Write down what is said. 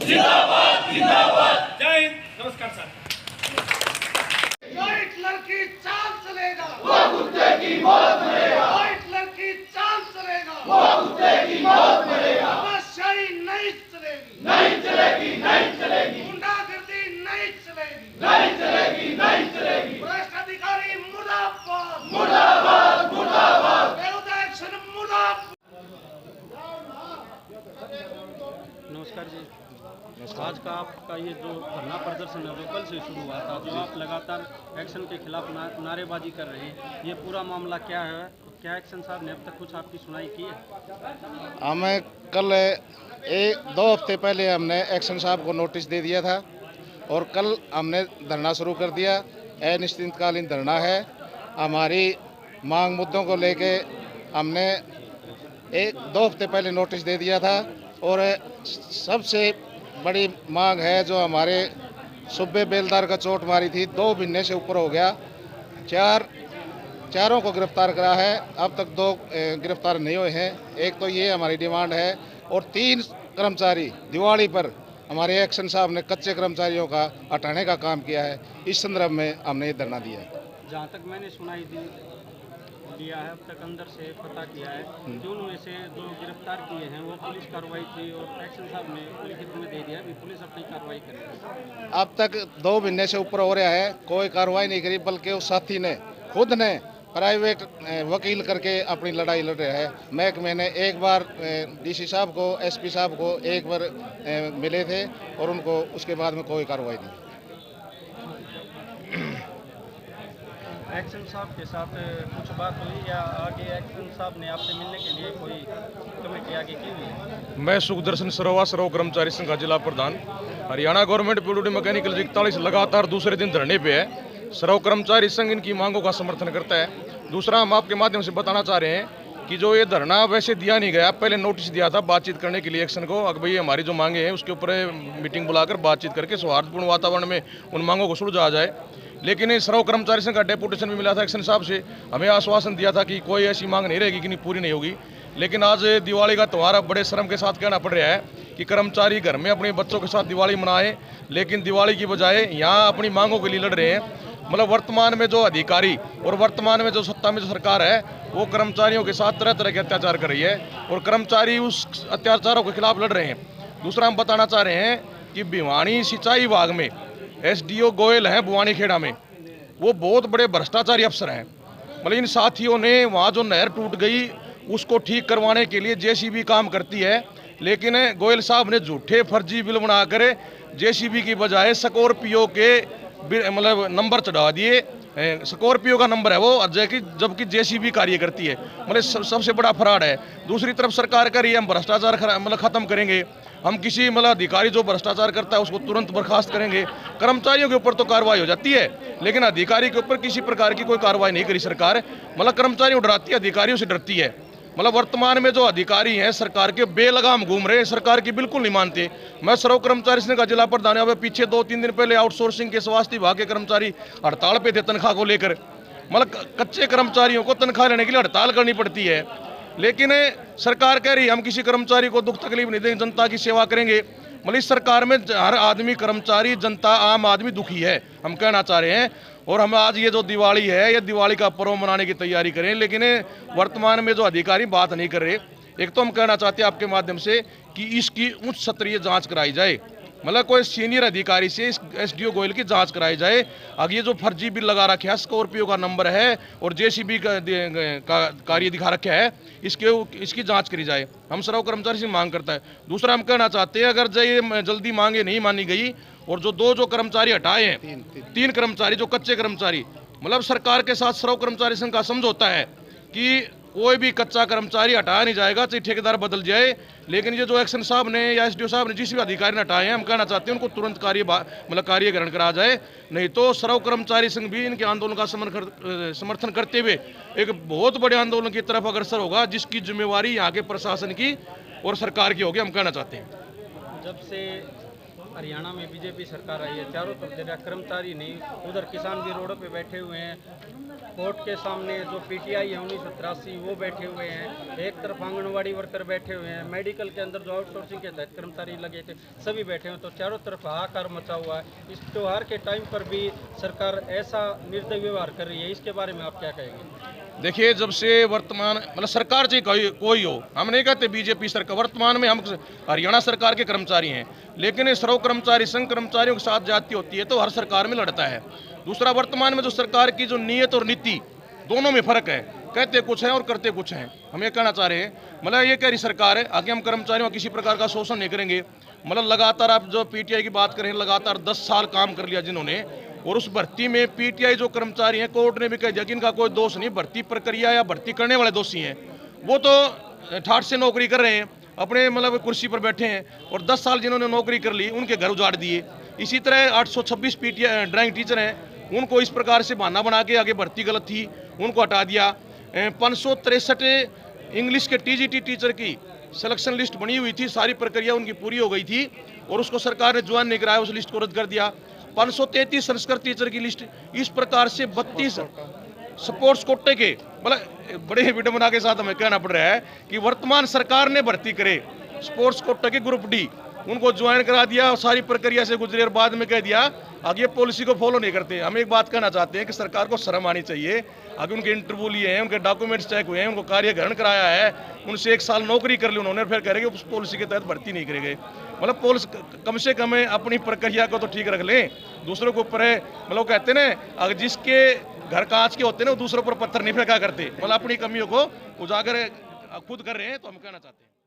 जिंदाबाद जिंदाबाद। जय हिंद, नमस्कार सर। जो हिटलर की चाल चलेगा वो कुत्ते की मौत मरेगा, जो हिटलर की चाल चलेगा वो कुत्ते की मौत मरेगा। तानाशाही नहीं चलेगी, नहीं चलेगी, नहीं चलेगी, गुंडागर्दी नहीं चलेगी, नहीं चलेगी, नहीं चलेगी। भ्रष्ट अधिकारी मुर्दाबाद, मुर्दाबाद मुर्दाबाद। बेहुदा एक्शन मुर्दाबाद। नमस्कार जी। आज का आपका ये जो धरना प्रदर्शन है जो कल से शुरू हुआ था, जो आप लगातार एक्शन के खिलाफ नारेबाजी कर रहे हैं, ये पूरा मामला क्या है? क्या एक्शन साहब ने अब तक कुछ आपकी सुनाई की है? हमें कल 2 हफ्ते पहले हमने एक्शन साहब को नोटिस दे दिया था और कल हमने धरना शुरू कर दिया। अनिश्चितकालीन धरना है। हमारी मांग मुद्दों को लेके हमने 2 हफ्ते पहले नोटिस दे दिया था और सबसे बड़ी मांग है जो हमारे सूबे बेलदार का चोट मारी थी, 2 महीने से ऊपर हो गया, चारों को गिरफ्तार करा है, अब तक 2 गिरफ्तार नहीं हुए हैं। एक तो ये हमारी डिमांड है और 3 कर्मचारी दिवाली पर हमारे एक्शन साहब ने कच्चे कर्मचारियों का हटाने का काम किया है। इस संदर्भ में हमने ये धरना दिया है। जहाँ तक मैंने सुनाई दिया है, अब तक अंदर से पता किया है कि उनमें से जो गिरफ्तार किए हैं वो पुलिस कार्रवाई थी और एक्शन साहब ने लिखित में दे दिया कि पुलिस अपनी कार्रवाई करेगी। अब तक 2 महीने से ऊपर हो रहा है, कोई कार्रवाई नहीं करी, बल्कि उस साथी ने खुद ने प्राइवेट वकील करके अपनी लड़ाई लड़ रहा है। महकमे ने एक बार डीसी साहब को, एसपी साहब को एक बार मिले थे और उनको उसके बाद में कोई कार्रवाई नहीं। एक्शन साहब के साथ कुछ बात हुई या आगे एक्शन साहब ने आपसे मिलने के लिए कोई कमेटी आगे की हुई है? मैं सुखदर्शन सरोवा सर्व कर्मचारी संघ का जिला प्रधान। हरियाणा गवर्नमेंट पीडब्ल्यूडी मैकेनिकल 41 लगातार दूसरे दिन धरने पे है। सर्व कर्मचारी संघ इनकी मांगों का समर्थन करता है। दूसरा, हम आपके माध्यम से बताना चाह रहे हैं कि जो ये धरना वैसे दिया नहीं गया, पहले नोटिस दिया था बातचीत करने के लिए एक्शन को, अगर भाई हमारी जो मांगे हैं उसके ऊपर मीटिंग बुलाकर बातचीत करके सौहार्दपूर्ण वातावरण में उन मांगों को सुलझाया जाए। लेकिन सर्व कर्मचारी संघ का डेपुटेशन भी मिला था एक्शन साहब से, हमें आश्वासन दिया था कि कोई ऐसी मांग नहीं रहेगी कि नहीं पूरी नहीं होगी। लेकिन आज दिवाली का त्यौहार बड़े शर्म के साथ कहना पड़ रहा है कि कर्मचारी घर में अपने बच्चों के साथ दिवाली मनाएं, लेकिन दिवाली की बजाय यहाँ अपनी मांगों के लिए लड़ रहे हैं। मतलब वर्तमान में जो अधिकारी और वर्तमान में जो सत्ता में जो सरकार है वो कर्मचारियों के साथ तरह तरह के अत्याचार कर रही है और कर्मचारी उस अत्याचारों के खिलाफ लड़ रहे हैं। दूसरा, हम बताना चाह रहे हैं कि भिवानी सिंचाई विभाग में SDO गोयल हैं बुवानी खेड़ा में, वो बहुत बड़े भ्रष्टाचारी अफसर हैं। मतलब इन साथियों ने वहाँ जो नहर टूट गई उसको ठीक करवाने के लिए JCB काम करती है, लेकिन गोयल साहब ने झूठे फर्जी बिल बनाकर JCB की बजाय स्कॉर्पियो के मतलब नंबर चढ़ा दिए। स्कॉर्पियो का नंबर है वो, जबकि JCB कार्य करती है। मतलब सबसे बड़ा फ्रॉड है। दूसरी तरफ सरकार कह रही है हम भ्रष्टाचार मतलब खत्म करेंगे, हम किसी मतलब अधिकारी जो भ्रष्टाचार करता है उसको तुरंत बर्खास्त करेंगे। कर्मचारियों के ऊपर तो कार्रवाई हो जाती है, लेकिन अधिकारी के ऊपर किसी प्रकार की कोई कार्रवाई नहीं करी सरकार। मतलब कर्मचारियों डराती है, अधिकारियों से डरती है। मतलब वर्तमान में जो अधिकारी हैं सरकार के बेलगाम घूम रहे हैं, सरकार की बिल्कुल नहीं मानते। मैं सर्व कर्मचारी संघ का जिला प्रधान हूं। पीछे 2-3 दिन पहले आउटसोर्सिंग के स्वास्थ्य विभाग के कर्मचारी हड़ताल पे थे तनख्वाह को लेकर। मतलब कच्चे कर्मचारियों को तनख्वाह लेने के लिए हड़ताल करनी पड़ती है, लेकिन सरकार कह रही है हम किसी कर्मचारी को दुख तकलीफ नहीं देंगे, जनता की सेवा करेंगे। मतलब इस सरकार में हर आदमी कर्मचारी, जनता, आम आदमी दुखी है, हम कहना चाह रहे हैं। और हम आज ये जो दिवाली है, ये दिवाली का पर्व मनाने की तैयारी करें, लेकिन वर्तमान में जो अधिकारी बात नहीं कर रहे। एक तो हम कहना चाहते हैं आपके माध्यम से कि इसकी उच्च स्तरीय जांच कराई जाए, मतलब कोई सीनियर अधिकारी से इस SDO गोयल की जांच कराई जाए। आगे ये जो फर्जी बिल लगा रखा है, स्कॉर्पियो का नंबर है और JCB का कार्य दिखा रखा है, इसकी जांच करी जाए। हम सर्व कर्मचारी से मांग करता है। दूसरा, हम कहना चाहते हैं अगर ये जल्दी मांगे नहीं मानी गई और जो कर्मचारी हटाए हैं, 3 कर्मचारी जो कच्चे कर्मचारी, मतलब सरकार के साथ सर्व कर्मचारी संघ का समझौता है कि कोई भी कच्चा कर्मचारी हटाया नहीं जाएगा, चाहे ठेकेदार बदल जाए। लेकिन ये जो एक्शन साहब ने या SDO साहब ने जिस भी अधिकारी ने हटाए हैं, हम कहना चाहते हैं उनको तुरंत कार्य ग्रहण करा जाए, नहीं तो सर्व कर्मचारी संघ भी इनके आंदोलन का समर्थन करते हुए एक बहुत बड़े आंदोलन की तरफ अग्रसर होगा, जिसकी जिम्मेवारी यहाँ के प्रशासन की और सरकार की होगी, हम कहना चाहते हैं। जब से हरियाणा में बीजेपी सरकार आई है, चारों तरफ देखा कर्मचारी नहीं, उधर किसान भी रोडों पे बैठे हुए हैं, कोर्ट के सामने जो पीटीआई है 1983 वो बैठे हुए हैं, एक तरफ आंगनवाड़ी वर्कर बैठे हुए हैं, मेडिकल के अंदर जो आउटसोर्सिंग के तहत कर्मचारी लगे थे सभी बैठे हुए, तो चारों तरफ हाहाकार मचा हुआ है। इस त्योहार के टाइम पर भी सरकार ऐसा निर्दयी व्यवहार कर रही है, इसके बारे में आप क्या कहेंगे? देखिए, जब से वर्तमान मतलब सरकार चाहे कोई हो, हम नहीं कहते बीजेपी सरकार, वर्तमान में हम हरियाणा सरकार के कर्मचारी हैं, लेकिन श्रम कर्मचारी संघ कर्मचारियों के साथ जाती होती है तो हर सरकार में लड़ता है। दूसरा, वर्तमान में जो सरकार की जो नीयत और नीति दोनों में फर्क है, कहते कुछ है और करते कुछ हैं। हम ये कहना चाह रहे हैं, मतलब ये कह रही सरकार है आगे हम कर्मचारियों का किसी प्रकार का शोषण नहीं करेंगे। मतलब लगातार आप जो पीटीआई की बात करें, लगातार 10 साल काम कर लिया जिन्होंने, और उस भर्ती में पीटीआई जो कर्मचारी हैं, कोर्ट ने भी कह दिया कि इनका कोई दोष नहीं, भर्ती प्रक्रिया या भर्ती करने वाले दोषी हैं। वो तो ठाठ से नौकरी कर रहे हैं, अपने मतलब कुर्सी पर बैठे हैं, और 10 साल जिन्होंने नौकरी कर ली उनके घर उजाड़ दिए। इसी तरह 826 पीटीआई ड्राइंग टीचर हैं, उनको इस प्रकार से बहाना बना के आगे भर्ती गलत थी उनको हटा दिया। 563 इंग्लिश के टीजीटी टीचर की सिलेक्शन लिस्ट बनी हुई थी, सारी प्रक्रिया उनकी पूरी हो गई थी और उसको सरकार ने ज्वाइन नहीं कराया, उस लिस्ट को रद्द कर दिया। 533 संस्कृत टीचर की लिस्ट, इस प्रकार से 32 स्पोर्ट्स कोटे के, मतलब बड़े विडंबना के साथ हमें कहना पड़ रहा है कि वर्तमान सरकार ने भर्ती करे स्पोर्ट्स कोटे के ग्रुप डी, उनको ज्वाइन करा दिया और सारी प्रक्रिया से गुजरे और बाद में कह दिया आगे पॉलिसी को फॉलो नहीं करते। हम एक बात कहना चाहते हैं कि सरकार को शर्म आनी चाहिए। आगे उनके इंटरव्यू लिए हैं, उनके डॉक्यूमेंट्स चेक हुए हैं, उनको कार्य ग्रहण कराया है, उनसे 1 साल नौकरी कर ली उन्होंने, फिर कह रहे कि उस पॉलिसी के तहत भर्ती नहीं करे गए। मतलब पॉलिसी कम से कम अपनी प्रक्रिया को तो ठीक रख लें, दूसरों के ऊपर है मतलब कहते ना अगर जिसके घर कांच के होते हैं ना वो दूसरों पर पत्थर नहीं फेंका करते। मतलब अपनी कमियों को उजागर खुद कर रहे हैं, तो हम कहना चाहते हैं।